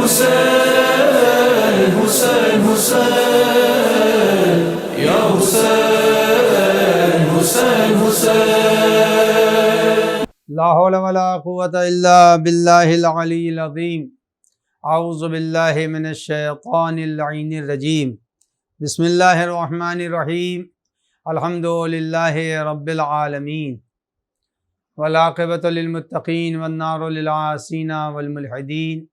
حسین حسین حسین یا حسین حسین حسین لا حول ولا قوة الا باللہ العلی العظیم اعوذ باللہ من الشیطان اللعین الرجیم بسم اللہ الرحمن الرحیم الحمد للہ رب العالمین والعاقبۃ للمتقین والنار للعاصین والملحدین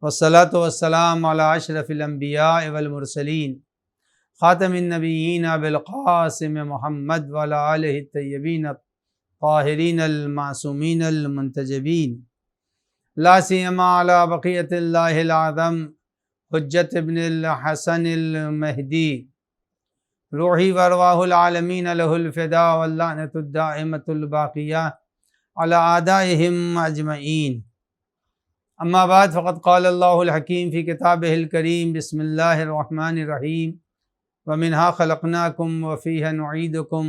والصلاة والسلام علی اشرف الانبیاء والمرسلین خاتم النبیین بالقاسم محمد وعلی آلہ الطیبین الطاہرین المعصومین المنتجبین لا سیما علی بقیۃ اللہ العظم حجت ابن الحسن المہدی روحی وارواح العالمین لہ الفداء واللعنۃ الدائمۃ الباقیہ علی اعدائہم اجمعین اما بعد فقد قال اللہ الحکیم فی کتابہ الکریم بسم اللہ الرحمن الرحیم ومنہا خلقناکم وفیہا نعیدکم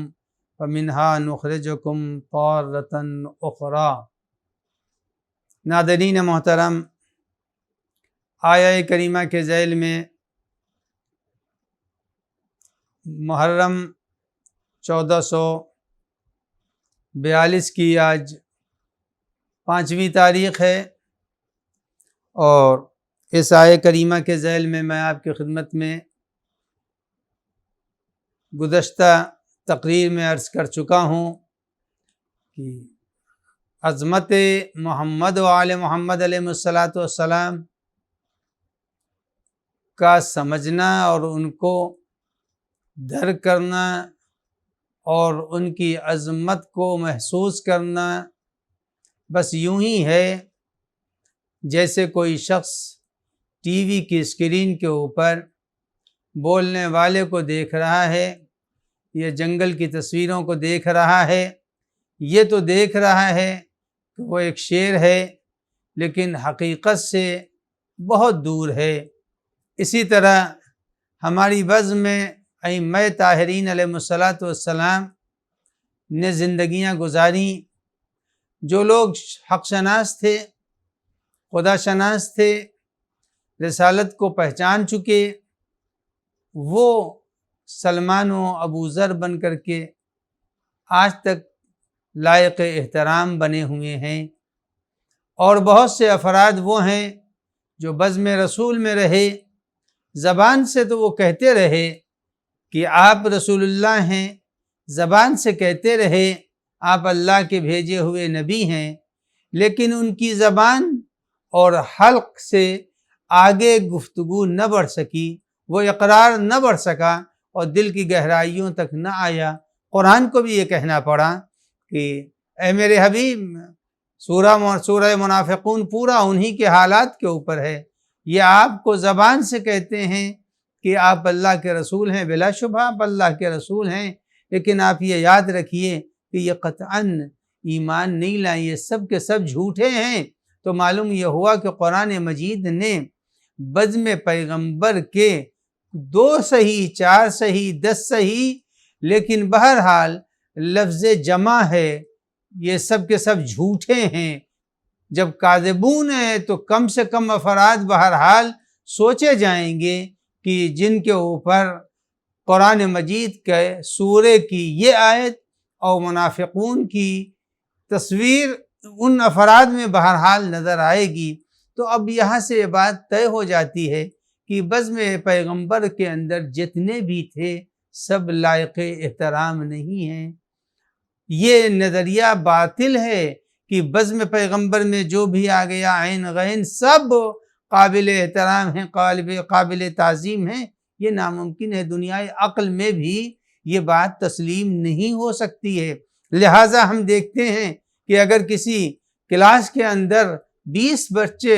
ومنہا نخرجکم تارۃ اخری۔ ناظرین محترم، آیہ کریمہ کے ذیل میں محرم 1442 کی آج 5ویں تاریخ ہے، اور اس آیہ کریمہ کے ذیل میں آپ کی خدمت میں گزشتہ تقریر میں عرض کر چکا ہوں کہ عظمت محمد و آل محمد علیہ السلام کا سمجھنا اور ان کو درک کرنا اور ان کی عظمت کو محسوس کرنا بس یوں ہی ہے جیسے کوئی شخص ٹی وی کی اسکرین کے اوپر بولنے والے کو دیکھ رہا ہے یا جنگل کی تصویروں کو دیکھ رہا ہے۔ یہ تو دیکھ رہا ہے کہ وہ ایک شیر ہے لیکن حقیقت سے بہت دور ہے۔ اسی طرح ہماری بزم میں ائمہ طاہرین علیہ السلام نے زندگیاں گزاری۔ جو لوگ حق شناس تھے، خدا شناس تھے، رسالت کو پہچان چکے، وہ سلمان و ابو ذر بن کر کے آج تک لائق احترام بنے ہوئے ہیں، اور بہت سے افراد وہ ہیں جو بزم رسول میں رہے، زبان سے تو وہ کہتے رہے کہ آپ رسول اللہ ہیں، زبان سے کہتے رہے آپ اللہ کے بھیجے ہوئے نبی ہیں، لیکن ان کی زبان اور حلق سے آگے گفتگو نہ بڑھ سکی، وہ اقرار نہ بڑھ سکا اور دل کی گہرائیوں تک نہ آیا۔ قرآن کو بھی یہ کہنا پڑا کہ اے میرے حبیب، سورہ منافقون پورا انہی کے حالات کے اوپر ہے۔ یہ آپ کو زبان سے کہتے ہیں کہ آپ اللہ کے رسول ہیں، بلا شبہ آپ اللہ کے رسول ہیں، لیکن آپ یہ یاد رکھیے کہ یہ قطعاً ایمان نہیں لائیں، یہ سب کے سب جھوٹے ہیں۔ تو معلوم یہ ہوا کہ قرآن مجید نے بزم پیغمبر کے 2 صحیح، 4 صحیح، 10 صحیح، لیکن بہرحال لفظ جمع ہے، یہ سب کے سب جھوٹے ہیں۔ جب کاذبون ہیں تو کم سے کم افراد بہرحال سوچے جائیں گے کہ جن کے اوپر قرآن مجید کے سورے کی یہ آیت اور منافقون کی تصویر ان افراد میں بہرحال نظر آئے گی۔ تو اب یہاں سے یہ بات طے ہو جاتی ہے کہ بزم پیغمبر کے اندر جتنے بھی تھے سب لائق احترام نہیں ہیں۔ یہ نظریہ باطل ہے کہ بزم پیغمبر میں جو بھی آ گیا عین غین سب قابل احترام ہیں، قابل تعظیم ہیں۔ یہ ناممکن ہے، دنیائے عقل میں بھی یہ بات تسلیم نہیں ہو سکتی ہے۔ لہٰذا ہم دیکھتے ہیں کہ اگر کسی کلاس کے اندر 20 بچے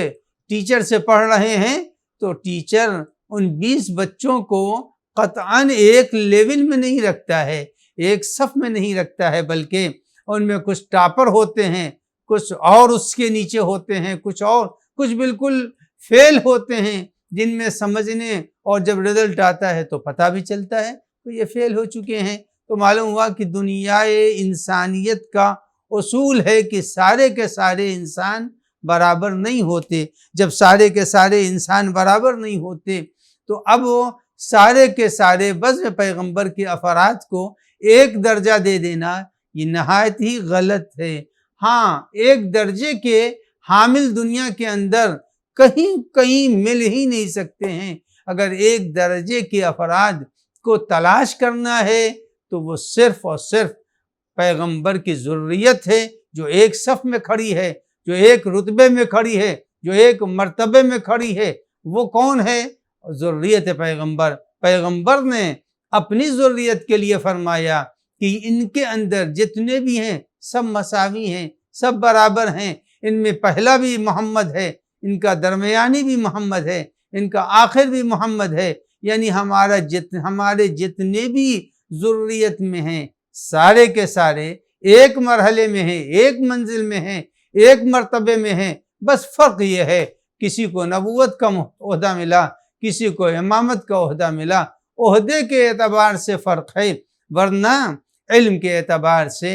ٹیچر سے پڑھ رہے ہیں تو ٹیچر ان 20 بچوں کو قطعاً ایک لیول میں نہیں رکھتا ہے، ایک صف میں نہیں رکھتا ہے، بلکہ ان میں کچھ ٹاپر ہوتے ہیں، کچھ اور اس کے نیچے ہوتے ہیں، کچھ بالکل فیل ہوتے ہیں، جن میں سمجھنے اور جب رزلٹ آتا ہے تو پتہ بھی چلتا ہے تو یہ فیل ہو چکے ہیں۔ تو معلوم ہوا کہ دنیائے انسانیت کا اصول ہے کہ سارے کے سارے انسان برابر نہیں ہوتے، جب سارے کے سارے انسان برابر نہیں ہوتے، تو اب وہ سارے کے سارے بزم پیغمبر کے افراد کو ایک درجہ دے دینا یہ نہایت ہی غلط ہے۔ ہاں، ایک درجے کے حامل دنیا کے اندر کہیں مل ہی نہیں سکتے ہیں۔ اگر ایک درجے کے افراد کو تلاش کرنا ہے تو وہ صرف اور صرف پیغمبر کی ذریت ہے، جو ایک صف میں کھڑی ہے، جو ایک رتبے میں کھڑی ہے، جو ایک مرتبے میں کھڑی ہے۔ وہ کون ہے؟ ذریت پیغمبر۔ پیغمبر نے اپنی ذریت کے لیے فرمایا کہ ان کے اندر جتنے بھی ہیں سب مساوی ہیں، سب برابر ہیں۔ ان میں پہلا بھی محمد ہے، ان کا درمیانی بھی محمد ہے، ان کا آخر بھی محمد ہے۔ یعنی ہمارے جتنے بھی ذریت میں ہیں سارے کے سارے ایک مرحلے میں ہیں، ایک منزل میں ہیں، ایک مرتبے میں ہیں۔ بس فرق یہ ہے کسی کو نبوت کا عہدہ ملا، کسی کو امامت کا عہدہ ملا۔ عہدے کے اعتبار سے فرق ہے، ورنہ علم کے اعتبار سے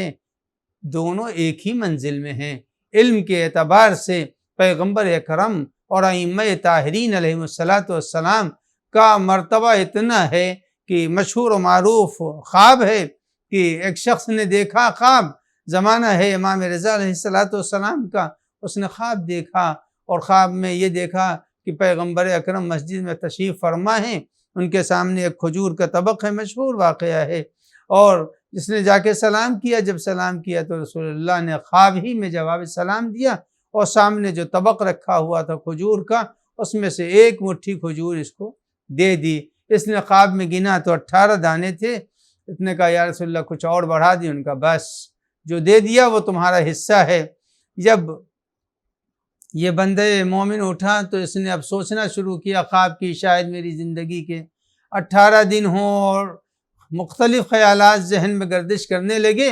دونوں ایک ہی منزل میں ہیں۔ علم کے اعتبار سے پیغمبر اکرم اور ائمہ طاہرین علیہ السلام کا مرتبہ اتنا ہے کہ مشہور و معروف خواب ہے کہ ایک شخص نے دیکھا خواب، زمانہ ہے امام رضا علیہ السلام کا، اس نے خواب دیکھا اور خواب میں یہ دیکھا کہ پیغمبر اکرم مسجد میں تشریف فرما ہیں، ان کے سامنے ایک کھجور کا طبق ہے، مشہور واقعہ ہے، اور جس نے جا کے سلام کیا، جب سلام کیا تو رسول اللہ نے خواب ہی میں جواب سلام دیا اور سامنے جو طبق رکھا ہوا تھا کھجور کا، اس میں سے ایک مٹھی کھجور اس کو دے دی۔ اس نے خواب میں گنا تو 18 دانے تھے، اس نے کہا یا رسول اللہ کچھ اور بڑھا دی، ان کا بس جو دے دیا وہ تمہارا حصہ ہے۔ جب یہ بندہ مومن اٹھا تو اس نے اب سوچنا شروع کیا خواب کی، شاید میری زندگی کے 18 دن ہوں، اور مختلف خیالات ذہن میں گردش کرنے لگے۔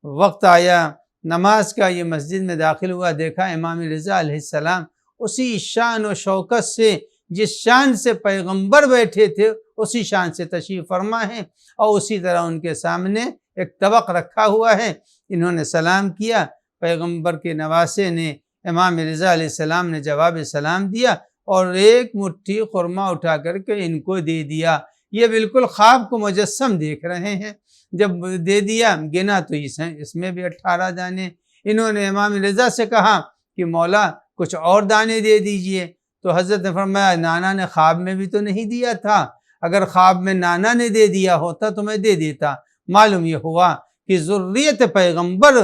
وقت آیا نماز کا، یہ مسجد میں داخل ہوا، دیکھا امام رضا علیہ السلام اسی شان و شوکت سے جس شان سے پیغمبر بیٹھے تھے اسی شان سے تشریف فرما ہے، اور اسی طرح ان کے سامنے ایک طبق رکھا ہوا ہے۔ انہوں نے سلام کیا، پیغمبر کے نواسے نے امام رضا علیہ السلام نے جواب سلام دیا اور ایک مٹھی خرما اٹھا کر کے ان کو دے دیا۔ یہ بالکل خواب کو مجسم دیکھ رہے ہیں۔ جب دے دیا، گنا تو اس میں بھی 18 دانے۔ انہوں نے امام رضا سے کہا کہ مولا کچھ اور دانے دے دیجئے، تو حضرت نے فرمایا نانا نے خواب میں بھی تو نہیں دیا تھا، اگر خواب میں نانا نے دے دیا ہوتا تو میں دے دیتا۔ معلوم یہ ہوا کہ ذریت پیغمبر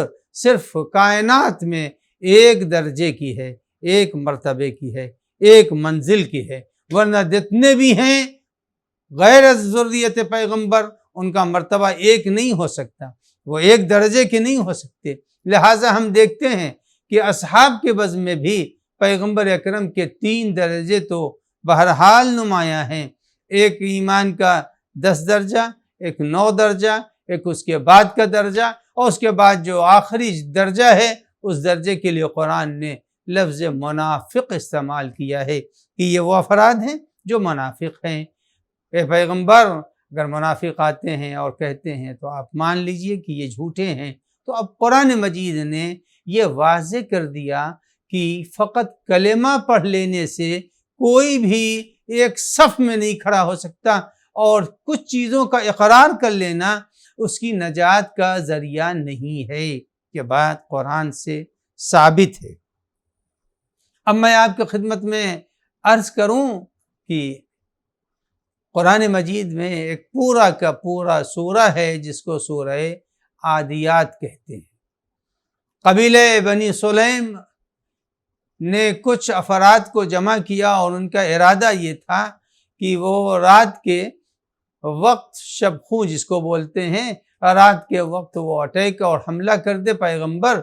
صرف کائنات میں ایک درجے کی ہے، ایک مرتبے کی ہے، ایک منزل کی ہے، ورنہ جتنے بھی ہیں غیر ذریت پیغمبر ان کا مرتبہ ایک نہیں ہو سکتا، وہ ایک درجے کے نہیں ہو سکتے۔ لہٰذا ہم دیکھتے ہیں کہ اصحاب کے بزم میں بھی پیغمبر اکرم کے 3 درجے تو بہرحال نمایاں ہیں، ایک ایمان کا 10 درجہ، ایک 9 درجہ، ایک اس کے بعد کا درجہ، اور اس کے بعد جو آخری درجہ ہے اس درجے کے لیے قرآن نے لفظ منافق استعمال کیا ہے کہ یہ وہ افراد ہیں جو منافق ہیں۔ اے پیغمبر اگر منافق آتے ہیں اور کہتے ہیں تو آپ مان لیجئے کہ یہ جھوٹے ہیں۔ تو اب قرآن مجید نے یہ واضح کر دیا کہ فقط کلمہ پڑھ لینے سے کوئی بھی ایک صف میں نہیں کھڑا ہو سکتا، اور کچھ چیزوں کا اقرار کر لینا اس کی نجات کا ذریعہ نہیں ہے۔ یہ بات قرآن سے ثابت ہے۔ اب میں آپ کی خدمت میں عرض کروں کہ قرآن مجید میں ایک پورا کا پورا سورہ ہے جس کو سورہ عادیات کہتے ہیں۔ قبیلہ بنی سلیم نے کچھ افراد کو جمع کیا اور ان کا ارادہ یہ تھا کہ وہ رات کے وقت شب خوں جس کو بولتے ہیں، رات کے وقت وہ اٹیک اور حملہ کر دے پیغمبر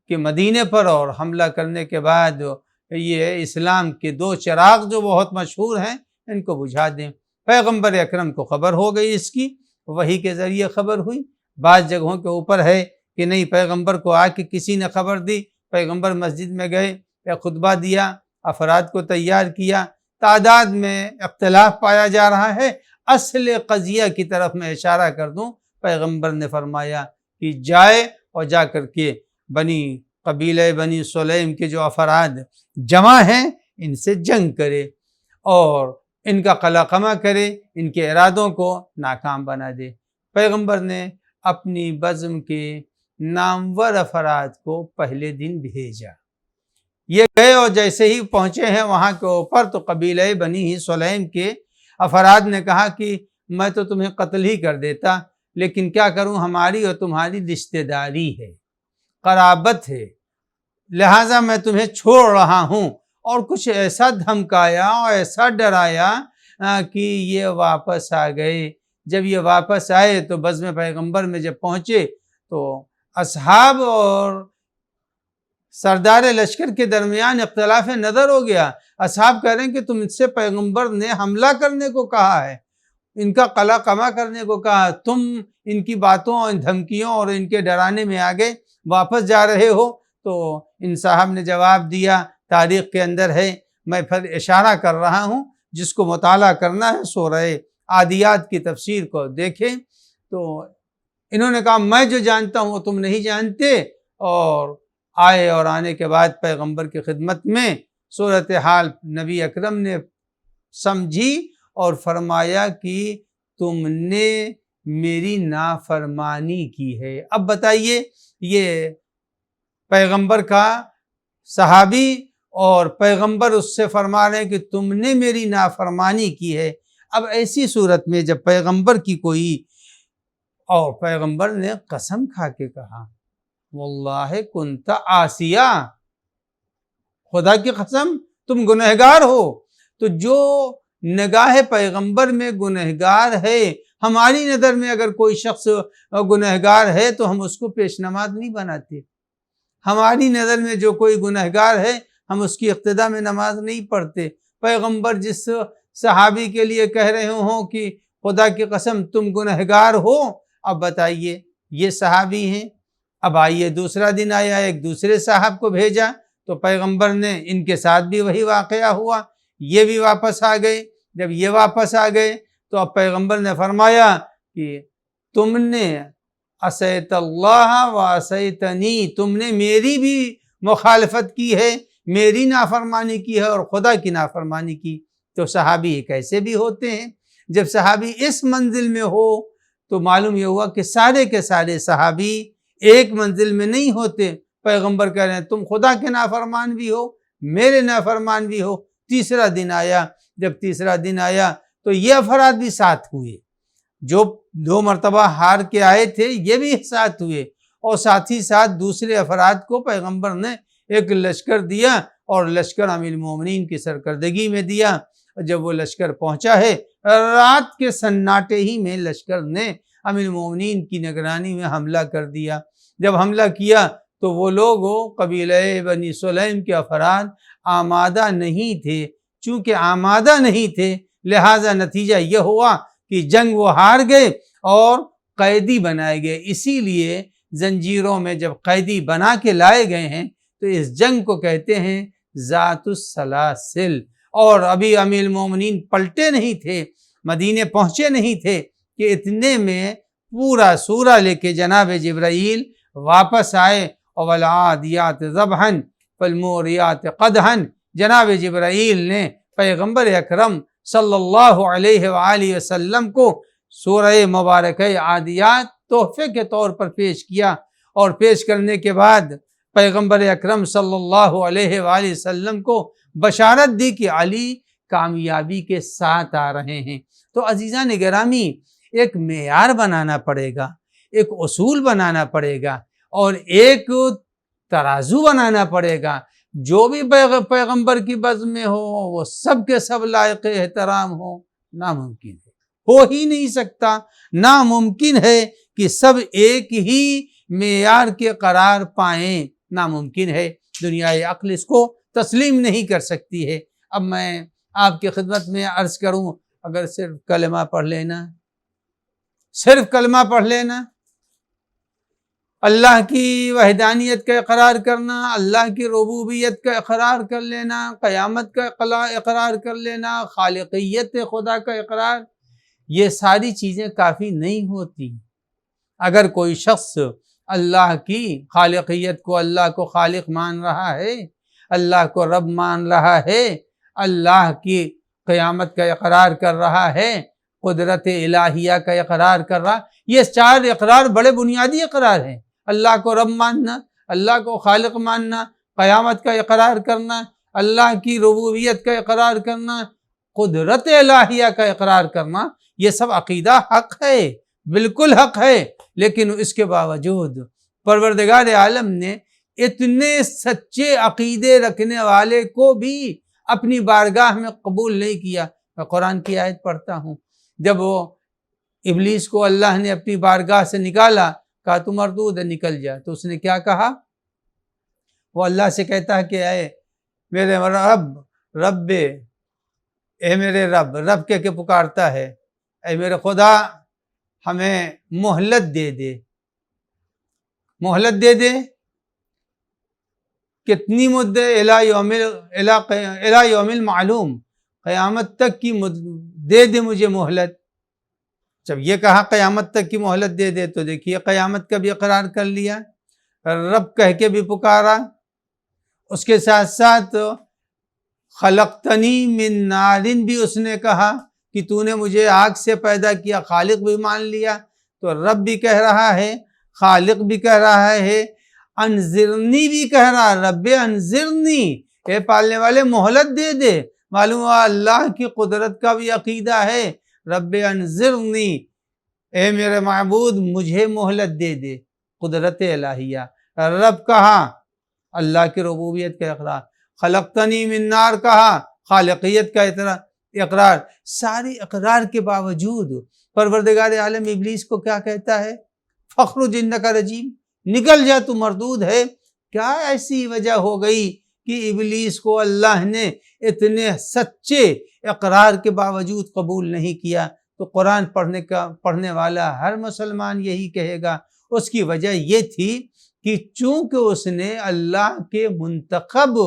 کے مدینے پر، اور حملہ کرنے کے بعد یہ اسلام کے 2 چراغ جو بہت مشہور ہیں ان کو بجھا دیں۔ پیغمبر اکرم کو خبر ہو گئی، اس کی وحی کے ذریعے خبر ہوئی۔ بعض جگہوں کے اوپر ہے کہ نہیں پیغمبر کو آ کے کسی نے خبر دی، پیغمبر مسجد میں گئے، ایک خطبہ دیا، افراد کو تیار کیا۔ تعداد میں اختلاف پایا جا رہا ہے۔ اصل قضیہ کی طرف میں اشارہ کر دوں، پیغمبر نے فرمایا کہ جائے اور جا کر کے بنی قبیلہ بنی سلیم کے جو افراد جمع ہیں ان سے جنگ کرے اور ان کا قلع قمع کرے، ان کے ارادوں کو ناکام بنا دے۔ پیغمبر نے اپنی بزم کے نامور افراد کو پہلے دن بھیجا، یہ گئے اور جیسے ہی پہنچے ہیں وہاں کے اوپر تو قبیلہ بنی سلیم کے افراد نے کہا کہ میں تو تمہیں قتل ہی کر دیتا، لیکن کیا کروں، ہماری اور تمہاری رشتہ داری ہے، قرابت ہے، لہٰذا میں تمہیں چھوڑ رہا ہوں۔ اور کچھ ایسا دھمکایا اور ایسا ڈرایا کہ یہ واپس آ گئے۔ جب یہ واپس آئے تو بزم پیغمبر میں جب پہنچے تو اصحاب اور سردار لشکر کے درمیان اختلاف نظر ہو گیا۔ اصحاب کہہ رہے ہیں کہ تم ان سے پیغمبر نے حملہ کرنے کو کہا ہے، ان کا قلع قمع کرنے کو کہا، تم ان کی باتوں اور دھمکیوں اور ان کے ڈرانے میں آگے واپس جا رہے ہو۔ تو ان صاحب نے جواب دیا، تاریخ کے اندر ہے، میں پھر اشارہ کر رہا ہوں، جس کو مطالعہ کرنا ہے سورہ عادیات کی تفسیر کو دیکھیں۔ تو انہوں نے کہا میں جو جانتا ہوں وہ تم نہیں جانتے، اور آئے اور آنے کے بعد پیغمبر کی خدمت میں صورتحال نبی اکرم نے سمجھی اور فرمایا کہ تم نے میری نافرمانی کی ہے۔ اب بتائیے، یہ پیغمبر کا صحابی اور پیغمبر اس سے فرما رہے ہیں کہ تم نے میری نافرمانی کی ہے۔ اب ایسی صورت میں جب پیغمبر کی کوئی، اور پیغمبر نے قسم کھا کے کہا واللہ کنت عاصیہ، خدا کی قسم تم گنہگار ہو، تو جو نگاہ پیغمبر میں گنہگار ہے، ہماری نظر میں اگر کوئی شخص گنہگار ہے تو ہم اس کو پیش نماز نہیں بناتے، ہماری نظر میں جو کوئی گنہگار ہے ہم اس کی اقتداء میں نماز نہیں پڑھتے۔ پیغمبر جس صحابی کے لیے کہہ رہے ہوں کہ خدا کی قسم تم گنہگار ہو، اب بتائیے یہ صحابی ہیں۔ اب آئیے دوسرا دن آیا، ایک دوسرے صاحب کو بھیجا تو پیغمبر نے ان کے ساتھ بھی وہی واقعہ ہوا، یہ بھی واپس آ گئے۔ جب یہ واپس آ گئے تو اب پیغمبر نے فرمایا کہ تم نے عصیت اللہ و عصیتنی، تم نے میری بھی مخالفت کی ہے، میری نافرمانی کی ہے اور خدا کی نافرمانی کی۔ تو صحابی کیسے بھی ہوتے ہیں؟ جب صحابی اس منزل میں ہو تو معلوم یہ ہوا کہ سارے کے سارے صحابی ایک منزل میں نہیں ہوتے۔ پیغمبر کہہ رہے ہیں تم خدا کے نافرمان بھی ہو، میرے نافرمان بھی ہو۔ تیسرا دن آیا، جب تیسرا دن آیا تو یہ افراد بھی ساتھ ہوئے، جو 2 مرتبہ ہار کے آئے تھے یہ بھی ساتھ ہوئے، اور ساتھ ہی ساتھ دوسرے افراد کو پیغمبر نے ایک لشکر دیا، اور لشکر امیر المومنین کی سرکردگی میں دیا۔ جب وہ لشکر پہنچا ہے، رات کے سناٹے ہی میں لشکر نے امیر المومنین کی نگرانی میں حملہ کر دیا۔ جب حملہ کیا تو وہ لوگ قبیلہ بنی سلیم کے افراد آمادہ نہیں تھے، چونکہ آمادہ نہیں تھے لہٰذا نتیجہ یہ ہوا کہ جنگ وہ ہار گئے اور قیدی بنائے گئے۔ اسی لیے زنجیروں میں جب قیدی بنا کے لائے گئے ہیں تو اس جنگ کو کہتے ہیں ذات السلاسل۔ اور ابھی امیر المومنین پلٹے نہیں تھے، مدینے پہنچے نہیں تھے کہ اتنے میں پورا سورہ لے کے جناب جبرائیل واپس آئے، اور والعادیات ضبحا فالموریات قدحا۔ جناب جبرائیل نے پیغمبر اکرم صلی اللہ علیہ وآلہ وسلم کو سورہ مبارکہ عادیات تحفے کے طور پر پیش کیا، اور پیش کرنے کے بعد پیغمبر اکرم صلی اللہ علیہ وآلہ وسلم کو بشارت دی کہ علی کامیابی کے ساتھ آ رہے ہیں۔ تو عزیزان گرامی، ایک معیار بنانا پڑے گا، ایک اصول بنانا پڑے گا، اور ایک ترازو بنانا پڑے گا۔ جو بھی پیغمبر کی بزم میں ہو وہ سب کے سب لائق احترام ہو، ناممکن ہے، ہو ہی نہیں سکتا۔ ناممکن ہے کہ سب ایک ہی معیار کے قرار پائیں، ناممکن ہے، دنیائے عقل اس کو تسلیم نہیں کر سکتی ہے۔ اب میں آپ کی خدمت میں عرض کروں، اگر صرف کلمہ پڑھ لینا، صرف کلمہ پڑھ لینا، اللہ کی وحدانیت کا اقرار کرنا، اللہ کی ربوبیت کا اقرار کر لینا، قیامت کا اقرار کر لینا، خالقیت خدا کا اقرار، یہ ساری چیزیں کافی نہیں ہوتی۔ اگر کوئی شخص اللہ کی خالقیت کو، اللہ کو خالق مان رہا ہے، اللہ کو رب مان رہا ہے، اللہ کی قیامت کا اقرار کر رہا ہے، قدرت الہیہ کا اقرار کر رہا، یہ 4 اقرار بڑے بنیادی اقرار ہیں۔ اللہ کو رب ماننا، اللہ کو خالق ماننا، قیامت کا اقرار کرنا، اللہ کی ربوبیت کا اقرار کرنا، قدرت الہیہ کا اقرار کرنا، یہ سب عقیدہ حق ہے، بالکل حق ہے۔ لیکن اس کے باوجود پروردگار عالم نے اتنے سچے عقیدے رکھنے والے کو بھی اپنی بارگاہ میں قبول نہیں کیا۔ میں قرآن کی آیت پڑھتا ہوں، جب وہ ابلیس کو اللہ نے اپنی بارگاہ سے نکالا، کہا تو مردود ہے، نکل جا، تو اس نے کیا کہا؟ وہ اللہ سے کہتا ہے کہ اے میرے رب، اے میرے رب کہہ کے پکارتا ہے، اے میرے خدا ہمیں مہلت دے دے۔ مہلت دے دے کتنی مدت؟ الی یوم المعلوم، قیامت تک کی دے دے مجھے مہلت۔ جب یہ کہا قیامت تک کی مہلت دے دے، تو دیکھیے قیامت کا بھی اقرار کر لیا، رب کہہ کے بھی پکارا، اس کے ساتھ ساتھ خلقتنی من نارن بھی اس نے کہا کہ تو نے مجھے آگ سے پیدا کیا، خالق بھی مان لیا۔ تو رب بھی کہہ رہا ہے، خالق بھی کہہ رہا ہے، انذرنی بھی کہہ رہا ہے، رب انذرنی، اے پالنے والے مہلت دے دے۔ معلوم ہوا اللہ کی قدرت کا بھی عقیدہ ہے، رب انذرنی، اے میرے معبود مجھے مہلت دے دے، قدرت الہیہ۔ رب کہا، اللہ کی ربوبیت کا اقرار، خلقتنی من نار کہا، خالقیت کا اقرار۔ ساری اقرار کے باوجود پروردگار عالم ابلیس کو کیا کہتا ہے؟ فخرج انک رجیم، نکل جا تو مردود ہے۔ کیا ایسی وجہ ہو گئی کہ ابلیس کو اللہ نے اتنے سچے اقرار کے باوجود قبول نہیں کیا؟ تو قرآن پڑھنے والا ہر مسلمان یہی کہے گا، اس کی وجہ یہ تھی کہ چونکہ اس نے اللہ کے منتخب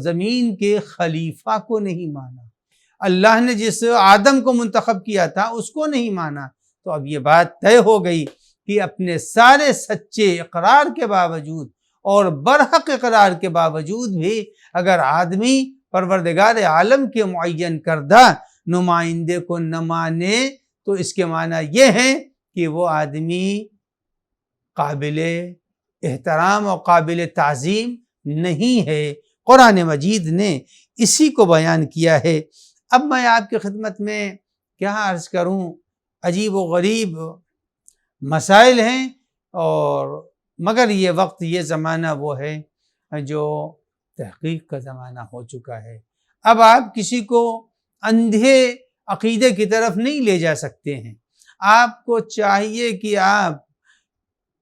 زمین کے خلیفہ کو نہیں مانا، اللہ نے جس آدم کو منتخب کیا تھا اس کو نہیں مانا، تو اب یہ بات طے ہو گئی کہ اپنے سارے سچے اقرار کے باوجود اور برحق اقرار کے باوجود بھی اگر آدمی پروردگار عالم کے معین کردہ نمائندے کو نہ مانے، تو اس کے معنی یہ ہے کہ وہ آدمی قابل احترام اور قابل تعظیم نہیں ہے۔ قرآن مجید نے اسی کو بیان کیا ہے۔ اب میں آپ کی خدمت میں کیا عرض کروں، عجیب و غریب مسائل ہیں، اور مگر یہ وقت، یہ زمانہ وہ ہے جو تحقیق کا زمانہ ہو چکا ہے۔ اب آپ کسی کو اندھے عقیدے کی طرف نہیں لے جا سکتے ہیں۔ آپ کو چاہیے کہ آپ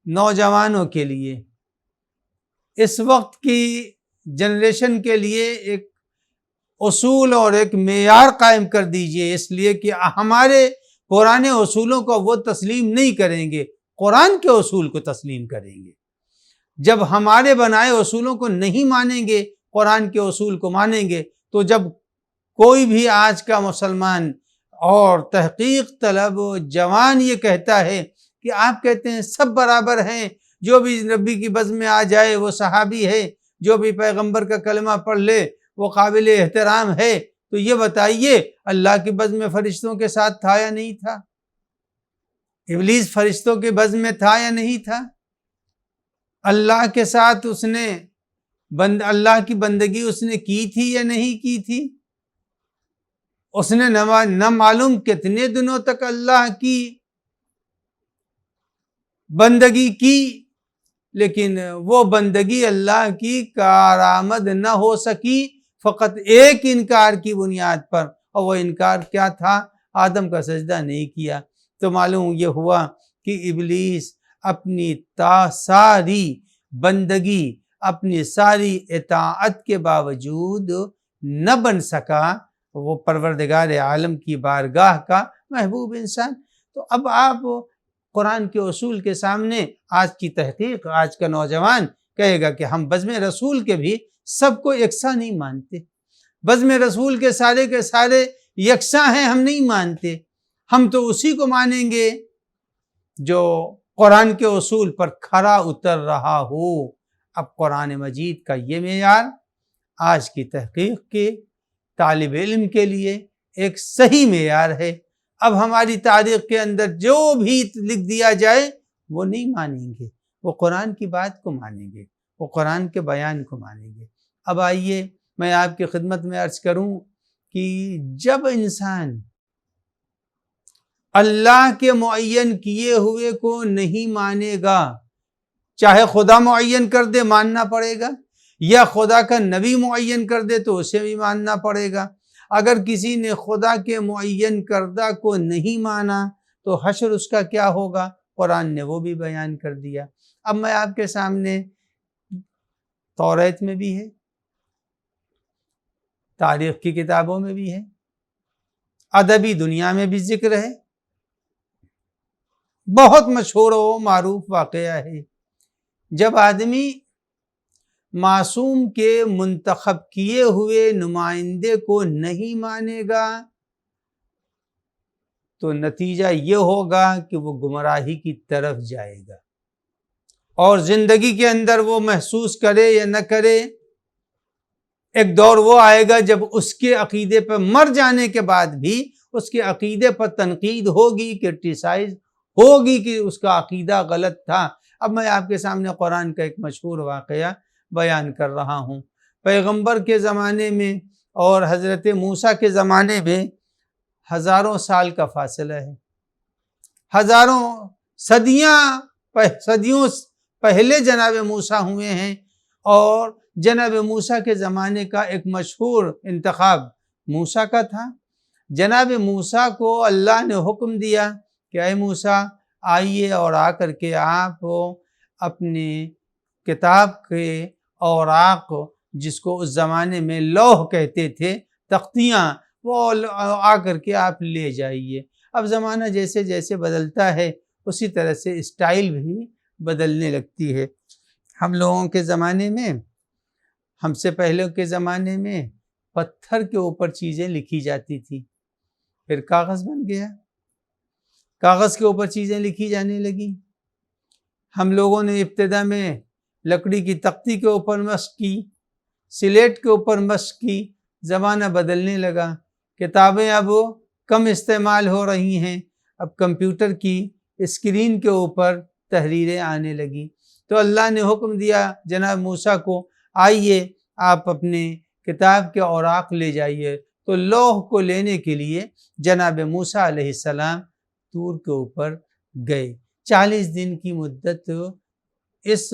نوجوانوں کے لیے، اس وقت کی جنریشن کے لیے ایک اصول اور ایک معیار قائم کر دیجئے، اس لیے کہ ہمارے پرانے اصولوں کو وہ تسلیم نہیں کریں گے، قرآن کے اصول کو تسلیم کریں گے۔ جب ہمارے بنائے اصولوں کو نہیں مانیں گے، قرآن کے اصول کو مانیں گے، تو جب کوئی بھی آج کا مسلمان اور تحقیق طلب جوان یہ کہتا ہے کہ آپ کہتے ہیں سب برابر ہیں، جو بھی نبی کی بزم میں آ جائے وہ صحابی ہے، جو بھی پیغمبر کا کلمہ پڑھ لے وہ قابل احترام ہے، تو یہ بتائیے اللہ کی بزم میں فرشتوں کے ساتھ تھا یا نہیں تھا؟ ابلیس فرشتوں کے بزم میں تھا یا نہیں تھا؟ اللہ کے ساتھ اس نے اللہ کی بندگی اس نے کی تھی یا نہیں کی تھی؟ اس نے نہ معلوم کتنے دنوں تک اللہ کی بندگی کی، لیکن وہ بندگی اللہ کی کارآمد نہ ہو سکی، فقط ایک انکار کی بنیاد پر، اور وہ انکار کیا تھا؟ آدم کا سجدہ نہیں کیا۔ تو معلوم یہ ہوا کہ ابلیس اپنی ساری بندگی، اپنی ساری اطاعت کے باوجود نہ بن سکا وہ پروردگار عالم کی بارگاہ کا محبوب انسان۔ تو اب آپ قرآن کے اصول کے سامنے آج کی تحقیق، آج کا نوجوان کہے گا کہ ہم بزم رسول کے بھی سب کو یکساں نہیں مانتے، بزم رسول کے سارے یکساں ہیں، ہم نہیں مانتے، ہم تو اسی کو مانیں گے جو قرآن کے اصول پر کھرا اتر رہا ہو۔ اب قرآن مجید کا یہ معیار آج کی تحقیق کے طالب علم کے لیے ایک صحیح معیار ہے۔ اب ہماری تاریخ کے اندر جو بھی لکھ دیا جائے وہ نہیں مانیں گے، وہ قرآن کی بات کو مانیں گے، وہ قرآن کے بیان کو مانیں گے۔ اب آئیے میں آپ کی خدمت میں عرض کروں کہ جب انسان اللہ کے معین کیے ہوئے کو نہیں مانے گا، چاہے خدا معین کر دے ماننا پڑے گا، یا خدا کا نبی معین کر دے تو اسے بھی ماننا پڑے گا۔ اگر کسی نے خدا کے معین کردہ کو نہیں مانا تو حشر اس کا کیا ہوگا؟ قرآن نے وہ بھی بیان کر دیا۔ اب میں آپ کے سامنے توریت میں بھی ہے، تاریخ کی کتابوں میں بھی ہے، ادبی دنیا میں بھی ذکر ہے، بہت مشہور و معروف واقعہ ہے۔ جب آدمی معصوم کے منتخب کیے ہوئے نمائندے کو نہیں مانے گا تو نتیجہ یہ ہوگا کہ وہ گمراہی کی طرف جائے گا، اور زندگی کے اندر وہ محسوس کرے یا نہ کرے، ایک دور وہ آئے گا جب اس کے عقیدے پر مر جانے کے بعد بھی اس کے عقیدے پر تنقید ہوگی، کرٹیسائز ہوگی کہ اس کا عقیدہ غلط تھا۔ اب میں آپ کے سامنے قرآن کا ایک مشہور واقعہ بیان کر رہا ہوں۔ پیغمبر کے زمانے میں اور حضرت موسیٰ کے زمانے میں ہزاروں سال کا فاصلہ ہے، ہزاروں صدیوں پہلے جناب موسیٰ ہوئے ہیں، اور جناب موسیٰ کے زمانے کا ایک مشہور انتخاب موسیٰ کا تھا۔ جناب موسیٰ کو اللہ نے حکم دیا کہ اے موسیٰ آئیے اور آ کر کے آپ اپنے کتاب کے اوراق، جس کو اس زمانے میں لوح کہتے تھے، تختیاں، وہ آ کر کے آپ لے جائیے۔ اب زمانہ جیسے جیسے بدلتا ہے اسی طرح سے اسٹائل بھی بدلنے لگتی ہے۔ ہم لوگوں کے زمانے میں، ہم سے پہلے کے زمانے میں پتھر کے اوپر چیزیں لکھی جاتی تھی، پھر کاغذ بن گیا، کاغذ کے اوپر چیزیں لکھی جانے لگیں۔ ہم لوگوں نے ابتدا میں لکڑی کی تختی کے اوپر مشق کی، سلیٹ کے اوپر مشق کی، زمانہ بدلنے لگا، کتابیں اب کم استعمال ہو رہی ہیں، اب کمپیوٹر کی اسکرین کے اوپر تحریریں آنے لگی۔ تو اللہ نے حکم دیا جناب موسیٰ کو آئیے آپ اپنے کتاب کے اوراق لے جائیے۔ تو لوح کو لینے کے لیے جناب موسیٰ علیہ السلام طور کے اوپر گئے۔ 40 دن کی مدت اس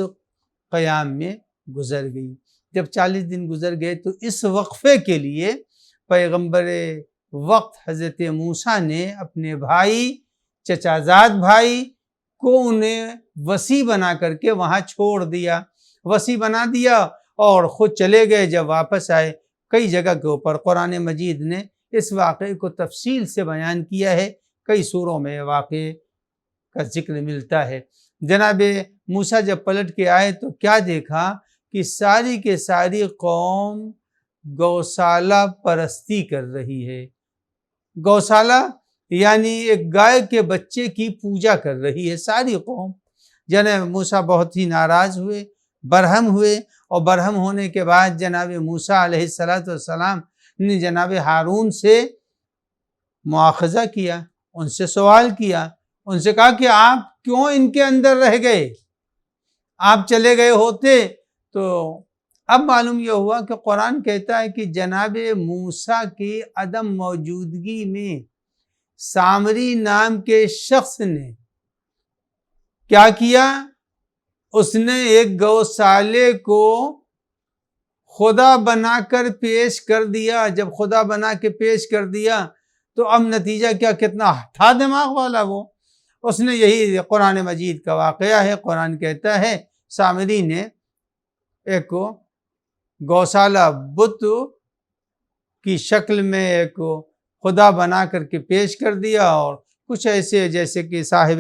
قیام میں گزر گئی۔ جب 40 دن گزر گئے تو اس وقفے کے لیے پیغمبر وقت حضرت موسیٰ نے اپنے بھائی، چچا زاد بھائی کو انہیں وصی بنا کر کے وہاں چھوڑ دیا، وصی بنا دیا اور خود چلے گئے۔ جب واپس آئے، کئی جگہ کے اوپر قرآن مجید نے اس واقعے کو تفصیل سے بیان کیا ہے، کئی سوروں میں واقعے کا ذکر ملتا ہے۔ جناب موسیٰ جب پلٹ کے آئے تو کیا دیکھا کہ ساری کے ساری قوم گوشالہ پرستی کر رہی ہے۔ گوشالہ یعنی ایک گائے کے بچے کی پوجا کر رہی ہے ساری قوم۔ جناب موسیٰ بہت ہی ناراض ہوئے، برہم ہوئے، اور برہم ہونے کے بعد جناب موسیٰ علیہ السلام نے جناب ہارون سے مواخذہ کیا، ان سے سوال کیا، ان سے کہا کہ آپ کیوں ان کے اندر رہ گئے؟ آپ چلے گئے ہوتے تو اب معلوم یہ ہوا کہ قرآن کہتا ہے کہ جناب موسیٰ کی عدم موجودگی میں سامری نام کے شخص نے کیا کیا؟ اس نے ایک گوشالے کو خدا بنا کر پیش کر دیا۔ جب خدا بنا کے پیش کر دیا تو اب نتیجہ کیا؟ کتنا تھا دماغ والا وہ، اس نے یہی قرآن مجید کا واقعہ ہے۔ قرآن کہتا ہے سامری نے ایک گوشالہ بت کی شکل میں ایک خدا بنا کر کے پیش کر دیا، اور کچھ ایسے جیسے کہ صاحب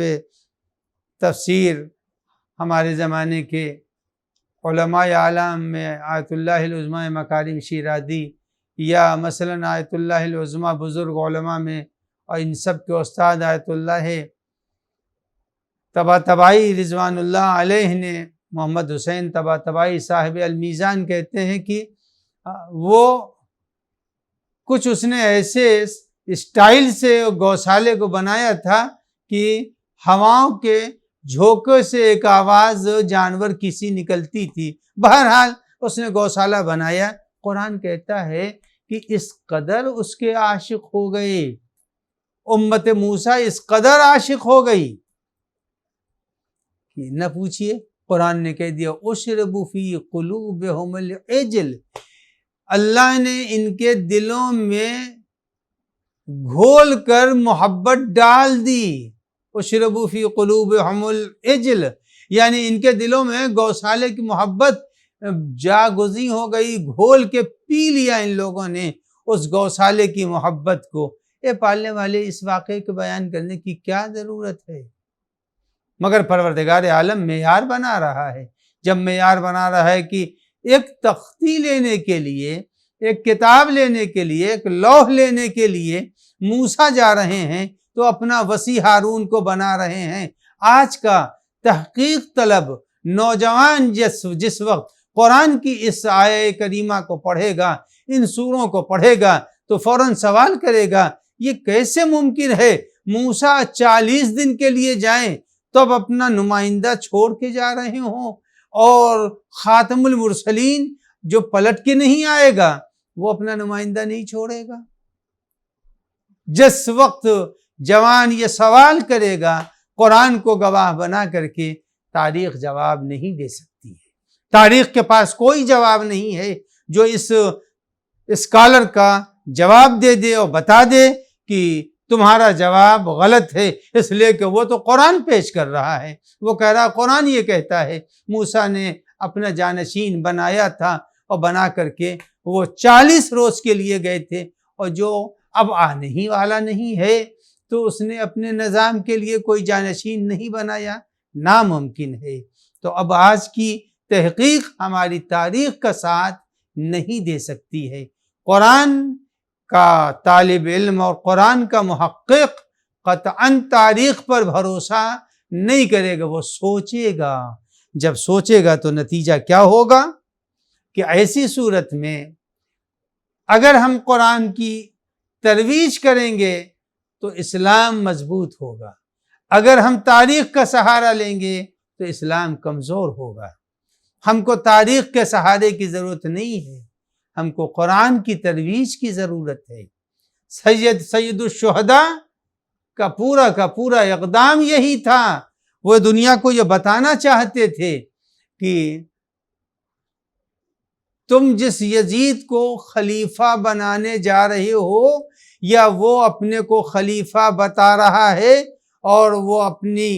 تفسیر ہمارے زمانے کے علماء اعلام میں آیت اللہ العظمہ مکارم شیرازی، یا مثلا آیت اللہ العظمہ بزرگ علماء میں اور ان سب کے استاد آیت اللہ طباطبائی رضوان اللہ علیہ نے، محمد حسین طباطبائی صاحب المیزان کہتے ہیں کہ وہ کچھ اس نے ایسے اسٹائل سے گوشالے کو بنایا تھا کہ ہواؤں کے جھونکے سے ایک آواز جانور کسی نکلتی تھی. بہرحال اس نے گوشالہ بنایا. قرآن کہتا ہے کہ اس قدر اس کے عاشق ہو گئے، امت موسیٰ اس قدر عاشق ہو گئی کہ نہ پوچھئے. قرآن نے کہہ دیا اشربوا فی قلوبہم العجل، اللہ نے ان کے دلوں میں گھول کر محبت ڈال دی. اشربوا فی قلوبہم العجل یعنی ان کے دلوں میں گوشالے کی محبت جاگزیں ہو گئی، گھول کے پی لیا ان لوگوں نے اس گوشالے کی محبت کو. اے پالنے والے، اس واقعے کو بیان کرنے کی کیا ضرورت ہے؟ مگر پروردگار عالم معیار بنا رہا ہے. جب معیار بنا رہا ہے کہ ایک تختی لینے کے لیے، ایک کتاب لینے کے لیے، ایک لوح لینے کے لیے موسیٰ جا رہے ہیں تو اپنا وسیع ہارون کو بنا رہے ہیں. آج کا تحقیق طلب نوجوان جس وقت قرآن کی اس آیہ کریمہ کو پڑھے گا، ان سوروں کو پڑھے گا، تو فوراً سوال کرے گا یہ کیسے ممکن ہے موسیٰ 40 دن کے لیے جائیں تو اب اپنا نمائندہ چھوڑ کے جا رہے ہوں، اور خاتم المرسلین جو پلٹ کے نہیں آئے گا وہ اپنا نمائندہ نہیں چھوڑے گا. جس وقت جوان یہ سوال کرے گا، قرآن کو گواہ بنا کر کے تاریخ جواب نہیں دے سکتی ہے. تاریخ کے پاس کوئی جواب نہیں ہے جو اس اسکالر کا جواب دے دے اور بتا دے کہ تمہارا جواب غلط ہے، اس لیے کہ وہ تو قرآن پیش کر رہا ہے. وہ کہہ رہا قرآن یہ کہتا ہے موسیٰ نے اپنا جانشین بنایا تھا اور بنا کر کے وہ 40 روز کے لیے گئے تھے، اور جو اب آنے ہی والا نہیں ہے تو اس نے اپنے نظام کے لیے کوئی جانشین نہیں بنایا. ناممکن ہے. تو اب آج کی تحقیق ہماری تاریخ کا ساتھ نہیں دے سکتی ہے. قرآن کا طالب علم اور قرآن کا محقق قطعاً تاریخ پر بھروسہ نہیں کرے گا، وہ سوچے گا. جب سوچے گا تو نتیجہ کیا ہوگا کہ ایسی صورت میں اگر ہم قرآن کی ترویج کریں گے تو اسلام مضبوط ہوگا، اگر ہم تاریخ کا سہارا لیں گے تو اسلام کمزور ہوگا. ہم کو تاریخ کے سہارے کی ضرورت نہیں ہے، ہم کو قرآن کی ترویج کی ضرورت ہے. سید الشہداء کا پورا اقدام یہی تھا. وہ دنیا کو یہ بتانا چاہتے تھے کہ تم جس یزید کو خلیفہ بنانے جا رہے ہو، یا وہ اپنے کو خلیفہ بتا رہا ہے اور وہ اپنی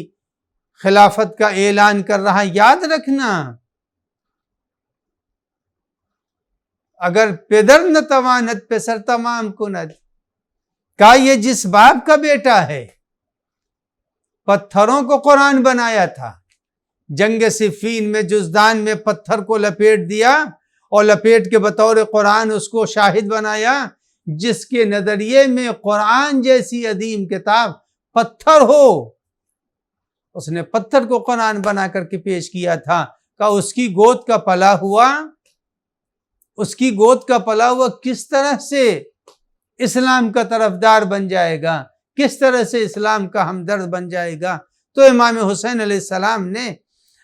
خلافت کا اعلان کر رہا ہے، یاد رکھنا اگر پدر نہ توانت پسر تمام کند، کا یہ جس باپ کا بیٹا ہے. پتھروں کو قرآن بنایا تھا. جنگ صفین میں جزدان میں پتھر کو لپیٹ دیا اور لپیٹ کے بطور قرآن اس کو شاہد بنایا. جس کے نظریے میں قرآن جیسی عظیم کتاب پتھر ہو، اس نے پتھر کو قرآن بنا کر کے پیش کیا تھا. کہ اس کی گود کا پلا ہوا، اس کی گود کا پلا ہوا کس طرح سے اسلام کا طرفدار بن جائے گا، کس طرح سے اسلام کا ہمدرد بن جائے گا. تو امام حسین علیہ السلام نے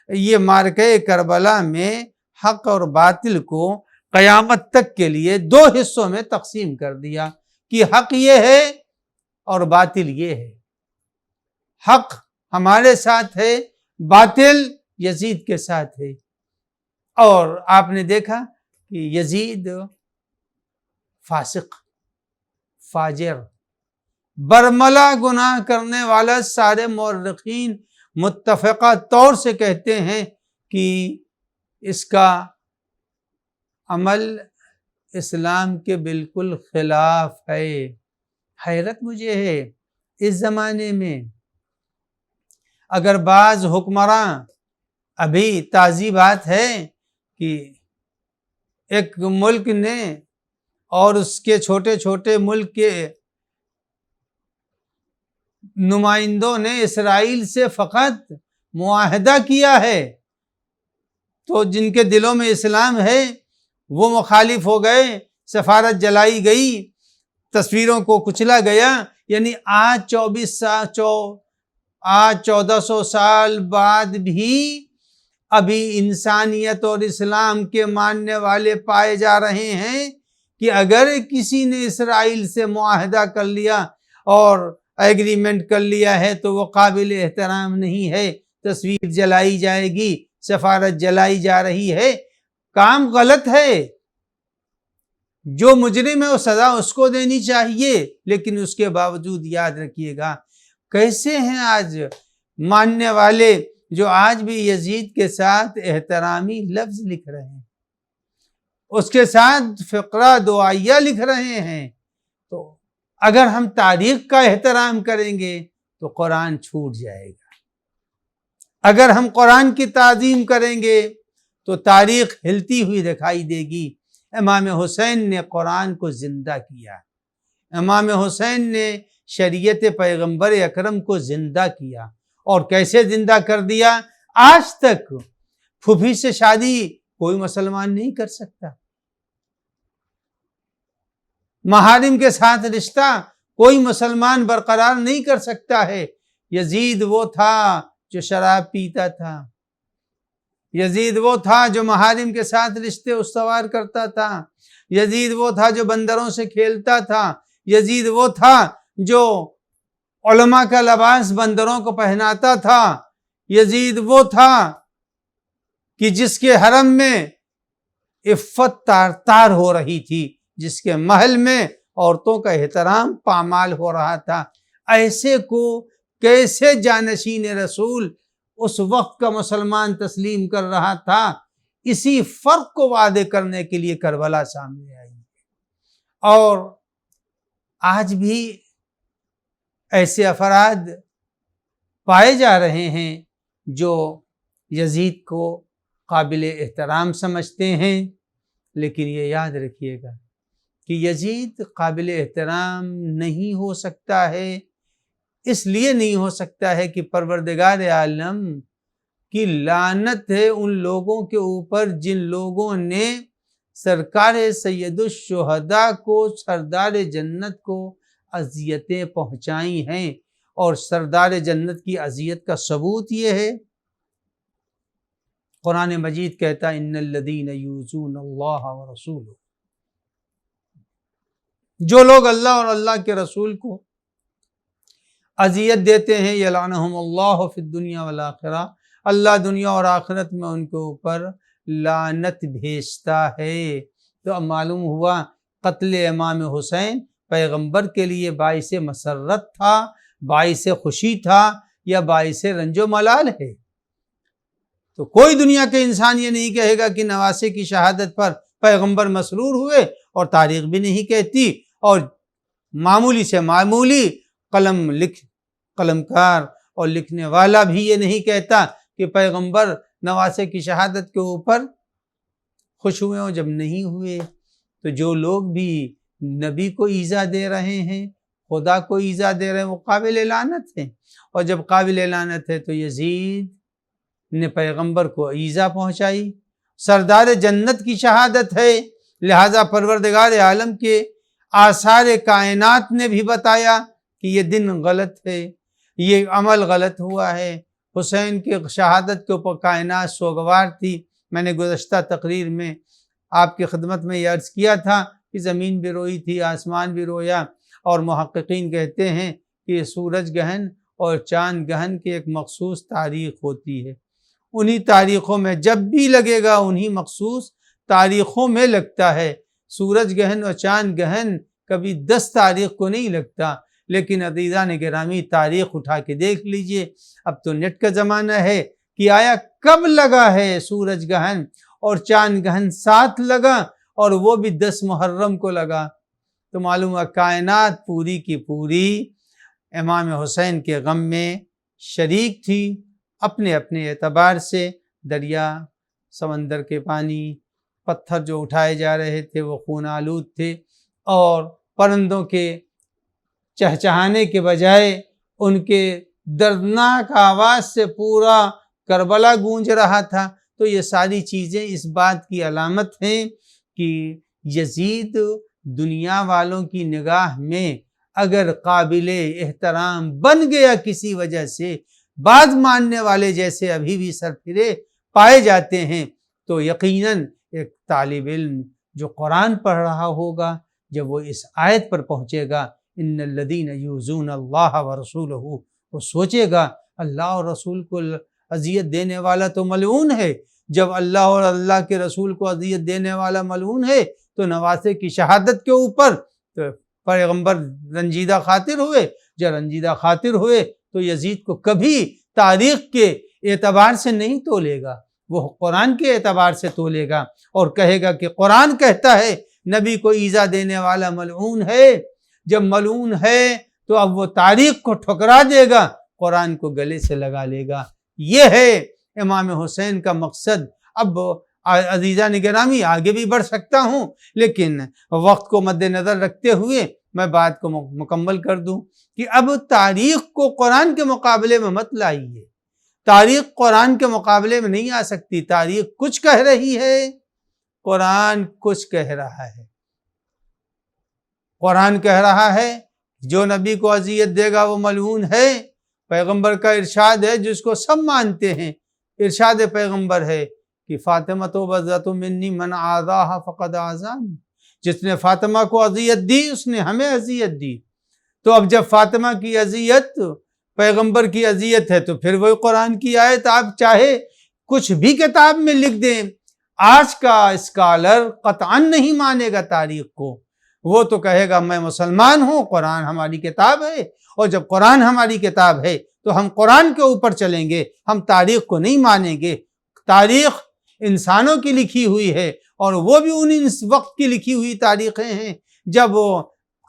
یہ معرکہ کربلا میں حق اور باطل کو قیامت تک کے لیے 2 حصوں میں تقسیم کر دیا کہ حق یہ ہے اور باطل یہ ہے. حق ہمارے ساتھ ہے، باطل یزید کے ساتھ ہے. اور آپ نے دیکھا کہ یزید فاسق، فاجر، برملا گناہ کرنے والا. سارے مورخین متفقہ طور سے کہتے ہیں کہ اس کا عمل اسلام کے بالکل خلاف ہے. حیرت مجھے ہے اس زمانے میں اگر بعض حکمراں، ابھی تازی بات ہے کہ ایک ملک نے اور اس کے چھوٹے چھوٹے ملک کے نمائندوں نے اسرائیل سے فقط معاہدہ کیا ہے، تو جن کے دلوں میں اسلام ہے وہ مخالف ہو گئے، سفارت جلائی گئی، تصویروں کو کچلا گیا۔ یعنی آج 1400 سال بعد بھی ابھی انسانیت اور اسلام کے ماننے والے پائے جا رہے ہیں کہ اگر کسی نے اسرائیل سے معاہدہ کر لیا اور ایگریمنٹ کر لیا ہے تو وہ قابل احترام نہیں ہے، تصویر جلائی جائے گی، سفارت جلائی جا رہی ہے۔ کام غلط ہے، جو مجرم ہے وہ سزا اس کو دینی چاہیے، لیکن اس کے باوجود یاد رکھیے گا کیسے ہیں آج ماننے والے جو آج بھی یزید کے ساتھ احترامی لفظ لکھ رہے ہیں، اس کے ساتھ فقرہ دعائیہ لکھ رہے ہیں۔ تو اگر ہم تاریخ کا احترام کریں گے تو قرآن چھوٹ جائے گا، اگر ہم قرآن کی تعظیم کریں گے تو تاریخ ہلتی ہوئی دکھائی دے گی۔ امام حسین نے قرآن کو زندہ کیا، امام حسین نے شریعت پیغمبر اکرم کو زندہ کیا، اور کیسے زندہ کر دیا؟ آج تک پھوپھی سے شادی کوئی مسلمان نہیں کر سکتا، محارم کے ساتھ رشتہ کوئی مسلمان برقرار نہیں کر سکتا ہے۔ یزید وہ تھا جو شراب پیتا تھا، یزید وہ تھا جو محارم کے ساتھ رشتے استوار کرتا تھا، یزید وہ تھا جو بندروں سے کھیلتا تھا، یزید وہ تھا جو علماء کا لباس بندروں کو پہناتا تھا، یزید وہ تھا کہ جس کے حرم میں عفت تار تار ہو رہی تھی، جس کے محل میں عورتوں کا احترام پامال ہو رہا تھا۔ ایسے کو کیسے جانشین رسول اس وقت کا مسلمان تسلیم کر رہا تھا؟ اسی فرق کو واضح کرنے کے لیے کربلا سامنے آئی، اور آج بھی ایسے افراد پائے جا رہے ہیں جو یزید کو قابل احترام سمجھتے ہیں، لیکن یہ یاد رکھیے گا کہ یزید قابل احترام نہیں ہو سکتا ہے، اس لیے نہیں ہو سکتا ہے کہ پروردگار عالم کی لعنت ہے ان لوگوں کے اوپر جن لوگوں نے سرکار سید الشہداء کو، سردار جنت کو اذیتیں پہنچائی ہیں، اور سردار جنت کی اذیت کا ثبوت یہ ہے، قرآن مجید کہتا ہے ان الذین یؤذون اللہ ورسولہ، جو لوگ اللہ اور اللہ کے رسول کو اذیت دیتے ہیں، یلعنہم اللہ فی الدنیا والآخرہ، اللہ دنیا اور آخرت میں ان کے اوپر لعنت بھیجتا ہے۔ تو اب معلوم ہوا قتل امام حسین پیغمبر کے لیے باعث مسرت تھا، باعث خوشی تھا، یا باعث رنج و ملال ہے؟ تو کوئی دنیا کے انسان یہ نہیں کہے گا کہ نواسے کی شہادت پر پیغمبر مسرور ہوئے، اور تاریخ بھی نہیں کہتی، اور معمولی سے معمولی قلمکار اور لکھنے والا بھی یہ نہیں کہتا کہ پیغمبر نواسے کی شہادت کے اوپر خوش ہوئے ہوں، جب نہیں ہوئے۔ تو جو لوگ بھی نبی کو ایذا دے رہے ہیں، خدا کو ایذا دے رہے ہیں، وہ قابل لعنت ہیں، اور جب قابل لعنت ہے تو یزید نے پیغمبر کو ایذا پہنچائی، سردار جنت کی شہادت ہے، لہذا پروردگار عالم کے آثار کائنات نے بھی بتایا کہ یہ دن غلط ہے، یہ عمل غلط ہوا ہے۔ حسین کی شہادت کے اوپر کائنات سوگوار تھی۔ میں نے گزشتہ تقریر میں آپ کی خدمت میں یہ عرض کیا تھا کہ زمین بھی روئی تھی، آسمان بھی رویا، اور محققین کہتے ہیں کہ سورج گہن اور چاند گہن کی ایک مخصوص تاریخ ہوتی ہے، انہی تاریخوں میں جب بھی لگے گا انہی مخصوص تاریخوں میں لگتا ہے۔ سورج گہن اور چاند گہن کبھی 10 تاریخ کو نہیں لگتا، لیکن عزیزان گرامی تاریخ اٹھا کے دیکھ لیجئے۔ اب تو نیٹ کا زمانہ ہے کہ آیا کب لگا ہے سورج گہن اور چاند گہن ساتھ لگا، اور وہ بھی 10 محرم کو لگا، تو معلوم ہوا کائنات پوری کی پوری امام حسین کے غم میں شریک تھی، اپنے اپنے اعتبار سے۔ دریا، سمندر کے پانی، پتھر جو اٹھائے جا رہے تھے وہ خون آلود تھے، اور پرندوں کے چہچہانے کے بجائے ان کے دردناک آواز سے پورا کربلا گونج رہا تھا۔ تو یہ ساری چیزیں اس بات کی علامت ہیں کہ یزید دنیا والوں کی نگاہ میں اگر قابل احترام بن گیا کسی وجہ سے، بعض ماننے والے جیسے ابھی بھی سرفرے پائے جاتے ہیں، تو یقیناً ایک طالب علم جو قرآن پڑھ رہا ہوگا، جب وہ اس آیت پر پہنچے گا ان الذین یؤذون اللہ ورسولہ، وہ سوچے گا اللہ اور رسول کو اذیت دینے والا تو ملعون ہے۔ جب اللہ اور اللہ کے رسول کو اذیت دینے والا ملعون ہے تو نواسے کی شہادت کے اوپر تو پیغمبر رنجیدہ خاطر ہوئے۔ جب رنجیدہ خاطر ہوئے تو یزید کو کبھی تاریخ کے اعتبار سے نہیں تولے گا، وہ قرآن کے اعتبار سے تولے گا اور کہے گا کہ قرآن کہتا ہے نبی کو ایذا دینے والا ملعون ہے۔ جب ملعون ہے تو اب وہ تاریخ کو ٹھکرا دے گا، قرآن کو گلے سے لگا لے گا۔ یہ ہے امام حسین کا مقصد۔ اب عزیزان گرامی آگے بھی بڑھ سکتا ہوں، لیکن وقت کو مد نظر رکھتے ہوئے میں بات کو مکمل کر دوں کہ اب تاریخ کو قرآن کے مقابلے میں مت لائیے۔ تاریخ قرآن کے مقابلے میں نہیں آ سکتی۔ تاریخ کچھ کہہ رہی ہے، قرآن کچھ کہہ رہا ہے۔ قرآن کہہ رہا ہے جو نبی کو اذیت دے گا وہ ملعون ہے۔ پیغمبر کا ارشاد ہے جس کو سب مانتے ہیں، ارشاد پیغمبر ہے کہ فاطمہ تو بذات منی من آذاها فقد آذانی، جس نے فاطمہ کو اذیت دی اس نے ہمیں اذیت دی۔ تو اب جب فاطمہ کی اذیت پیغمبر کی اذیت ہے تو پھر وہ قرآن کی آیت آپ چاہے کچھ بھی کتاب میں لکھ دیں، آج کا اسکالر قطعاً نہیں مانے گا تاریخ کو۔ وہ تو کہے گا میں مسلمان ہوں، قرآن ہماری کتاب ہے، اور جب قرآن ہماری کتاب ہے تو ہم قرآن کے اوپر چلیں گے، ہم تاریخ کو نہیں مانیں گے۔ تاریخ انسانوں کی لکھی ہوئی ہے، اور وہ بھی ان اس وقت کی لکھی ہوئی تاریخیں ہیں جب وہ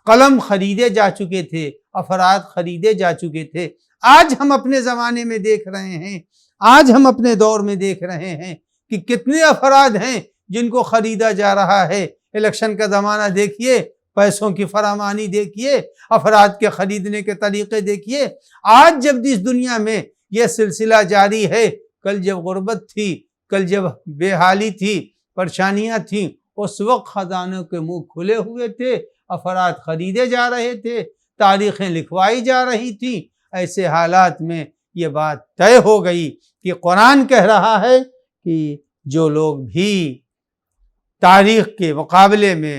قلم خریدے جا چکے تھے، افراد خریدے جا چکے تھے۔ آج ہم اپنے زمانے میں دیکھ رہے ہیں، آج ہم اپنے دور میں دیکھ رہے ہیں کہ کتنے افراد ہیں جن کو خریدا جا رہا ہے۔ الیکشن کا زمانہ دیکھیے، پیسوں کی فراوانی دیکھیے، افراد کے خریدنے کے طریقے دیکھیے۔ آج جب اس دنیا میں یہ سلسلہ جاری ہے، کل جب غربت تھی، کل جب بے حالی تھی، پریشانیاں تھیں، اس وقت خزانوں کے منہ کھلے ہوئے تھے، افراد خریدے جا رہے تھے، تاریخیں لکھوائی جا رہی تھیں۔ ایسے حالات میں یہ بات طے ہو گئی کہ قرآن کہہ رہا ہے کہ جو لوگ بھی تاریخ کے مقابلے میں،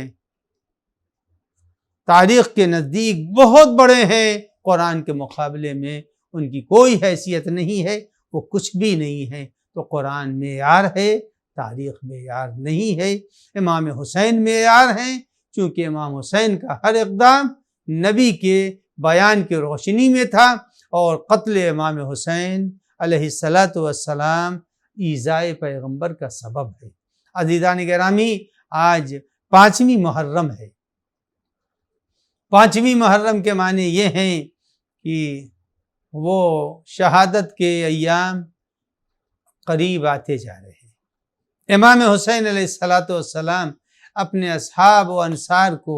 تاریخ کے نزدیک بہت بڑے ہیں، قرآن کے مقابلے میں ان کی کوئی حیثیت نہیں ہے، وہ کچھ بھی نہیں ہے۔ تو قرآن معیار ہے، تاریخ معیار نہیں ہے۔ امام حسین معیار ہیں، چونکہ امام حسین کا ہر اقدام نبی کے بیان کی روشنی میں تھا، اور قتل امام حسین علیہ السلام ایذائے پیغمبر کا سبب ہے۔ عزیزان گرامی، آج 5ویں محرم ہے۔ 5ویں محرم کے معنی یہ ہیں کہ وہ شہادت کے ایام قریب آتے جا رہے ہیں۔ امام حسین علیہ السلام اپنے اصحاب و انصار کو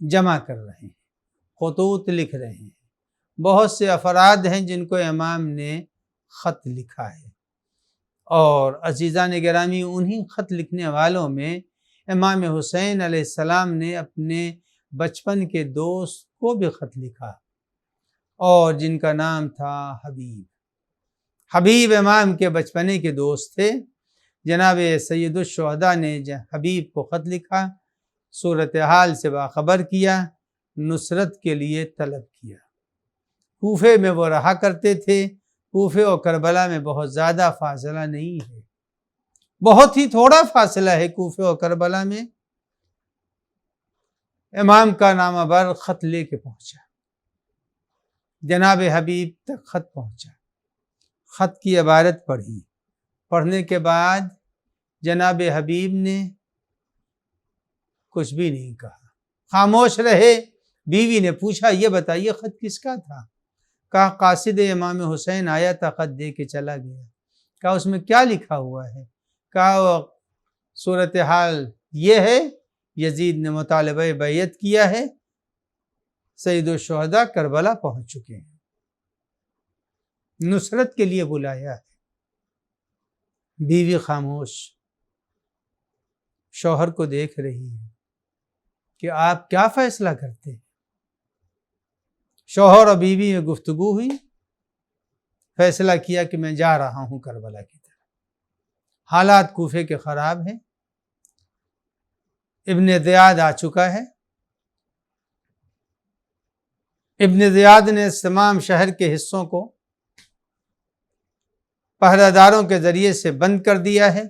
جمع کر رہے ہیں، خطوط لکھ رہے ہیں۔ بہت سے افراد ہیں جن کو امام نے خط لکھا ہے، اور عزیزان گرامی انہی خط لکھنے والوں میں امام حسین علیہ السلام نے اپنے بچپن کے دوست کو بھی خط لکھا، اور جن کا نام تھا حبیب۔ حبیب امام کے بچپنے کے دوست تھے۔ جناب سید الشہداء نے حبیب کو خط لکھا، صورتحال سے باخبر کیا، نصرت کے لیے طلب کیا۔ کوفے میں وہ رہا کرتے تھے۔ کوفے اور کربلا میں بہت زیادہ فاصلہ نہیں ہے، بہت ہی تھوڑا فاصلہ ہے کوفے اور کربلا میں۔ امام کا نامہ بر خط لے کے پہنچا، جناب حبیب تک خط پہنچا، خط کی عبارت پڑھی۔ پڑھنے کے بعد جناب حبیب نے کچھ بھی نہیں کہا، خاموش رہے۔ بیوی نے پوچھا یہ بتائیے خط کس کا تھا؟ کہا قاصد امام حسین آیا تھا، خط دے کے چلا گیا۔ کہا اس میں کیا لکھا ہوا ہے؟ کہا صورتحال یہ ہے، یزید نے مطالبہ بیعت کیا ہے، سید الشہداء کربلا پہنچ چکے ہیں۔ نصرت کے لیے بلایا ہے۔ بیوی خاموش شوہر کو دیکھ رہی ہے کہ آپ کیا فیصلہ کرتے ہیں۔ شوہر اور بیوی میں گفتگو ہوئی، فیصلہ کیا کہ میں جا رہا ہوں کربلا کی طرف۔ حالات کوفے کے خراب ہیں، ابن زیاد آ چکا ہے۔ ابن زیاد نے تمام شہر کے حصوں کو پہرہ داروں کے ذریعے سے بند کر دیا ہے۔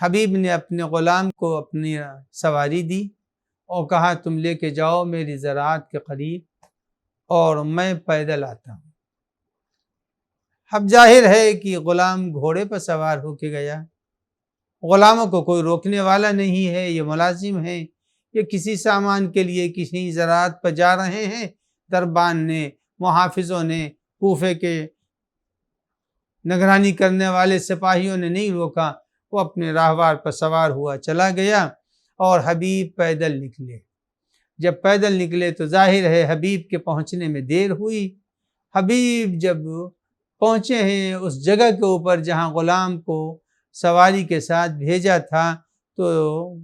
حبیب نے اپنے غلام کو اپنی سواری دی اور کہا تم لے کے جاؤ میری زراعت کے قریب اور میں پیدل آتا ہوں۔ اب ظاہر ہے کہ غلام گھوڑے پر سوار ہو کے گیا، غلاموں کو کوئی روکنے والا نہیں ہے، یہ ملازم ہیں، یہ کسی سامان کے لیے کسی زراعت پر جا رہے ہیں۔ دربان نے، محافظوں نے، کوفے کے نگرانی کرنے والے سپاہیوں نے نہیں روکا، وہ اپنے راہوار پر سوار ہوا چلا گیا اور حبیب پیدل نکلے۔ جب پیدل نکلے تو ظاہر ہے حبیب کے پہنچنے میں دیر ہوئی۔ حبیب جب پہنچے ہیں اس جگہ کے اوپر جہاں غلام کو سواری کے ساتھ بھیجا تھا، تو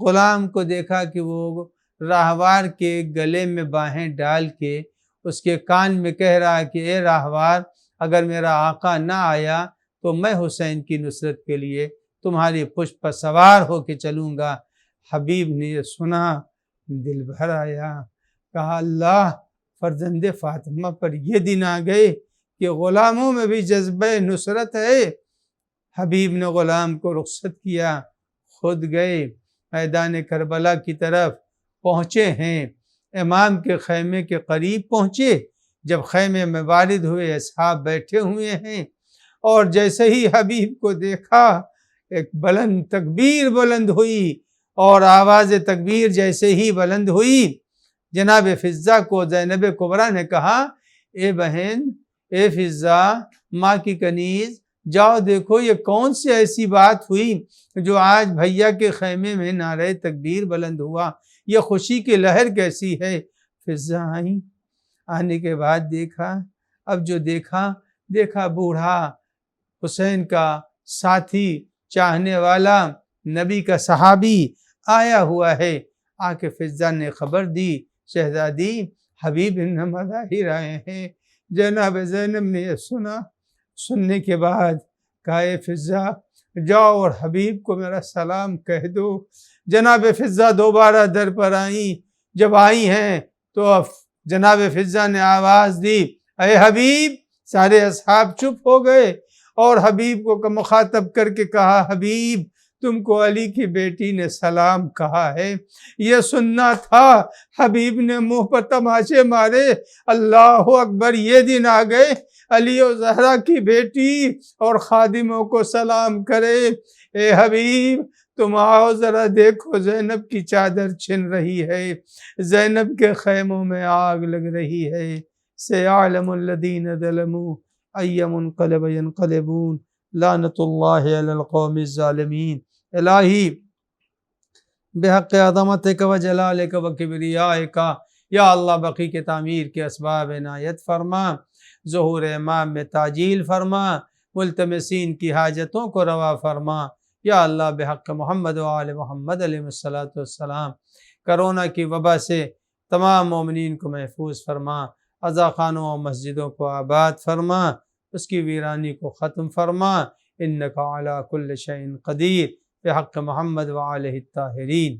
غلام کو دیکھا کہ وہ راہوار کے گلے میں باہیں ڈال کے اس کے کان میں کہہ رہا کہ اے راہوار، اگر میرا آقا نہ آیا تو میں حسین کی نصرت کے لیے تمہاری پشت پر سوار ہو کے چلوں گا۔ حبیب نے یہ سنا، دل بھر آیا، کہا اللہ، فرزند فاطمہ پر یہ دن آ گئے کہ غلاموں میں بھی جذبہ نصرت ہے۔ حبیب نے غلام کو رخصت کیا، خود گئے میدان کربلا کی طرف پہنچے ہیں۔ امام کے خیمے کے قریب پہنچے، جب خیمے میں وارد ہوئے اصحاب بیٹھے ہوئے ہیں، اور جیسے ہی حبیب کو دیکھا ایک بلند تکبیر بلند ہوئی، اور آواز تکبیر جیسے ہی بلند ہوئی جناب فضہ کو زینب کبریٰ نے کہا اے بہن، اے فضہ ماں کی کنیز، جاؤ دیکھو یہ کون سی ایسی بات ہوئی جو آج بھیا کے خیمے میں نعرہ تکبیر بلند ہوا، یہ خوشی کی لہر کیسی ہے۔ فضہ آئیں، آنے کے بعد دیکھا، اب جو دیکھا بوڑھا حسین کا ساتھی، چاہنے والا، نبی کا صحابی آیا ہوا ہے۔ آ کے فضہ نے خبر دی شہزادی حبیب بن مظاہر آئے ہیں۔ جناب زینب نے یہ سننے کے بعد کہا اے فضہ جاؤ اور حبیب کو میرا سلام کہہ دو۔ جناب فضہ دوبارہ در پر آئیں، جب آئی ہیں تو جناب فضہ نے آواز دی اے حبیب، سارے اصحاب چپ ہو گئے اور حبیب کو مخاطب کر کے کہا حبیب تم کو علی کی بیٹی نے سلام کہا ہے۔ یہ سننا تھا، حبیب نے منہ پر تماچے مارے، اللہ اکبر، یہ دن آ گئے علی و زہرا کی بیٹی اور خادموں کو سلام کرے۔ اے حبیب تم آؤ ذرا دیکھو زینب کی چادر چھن رہی ہے، زینب کے خیموں میں آگ لگ رہی ہے۔ سیعلم الذین ظلموا ای منقلب ینقلبون، لعنت اللہ علی القوم الظالمین۔ الہی بحق عظمتک و جلالک و کبریائک، یا اللہ بقی کے تعمیر کے اسباب عنایت فرما، ظہور امام میں تعجیل فرما، ملتمسین کی حاجتوں کو روا فرما۔ یا اللہ بحق محمد و آل محمد علیہ السلام، کرونا کی وبا سے تمام مومنین کو محفوظ فرما، عزا خانوں و مسجدوں کو آباد فرما، اس کی ویرانی کو ختم فرما، انک علی کل شیء قدیر، بحق محمد و آلہ الطاہرین۔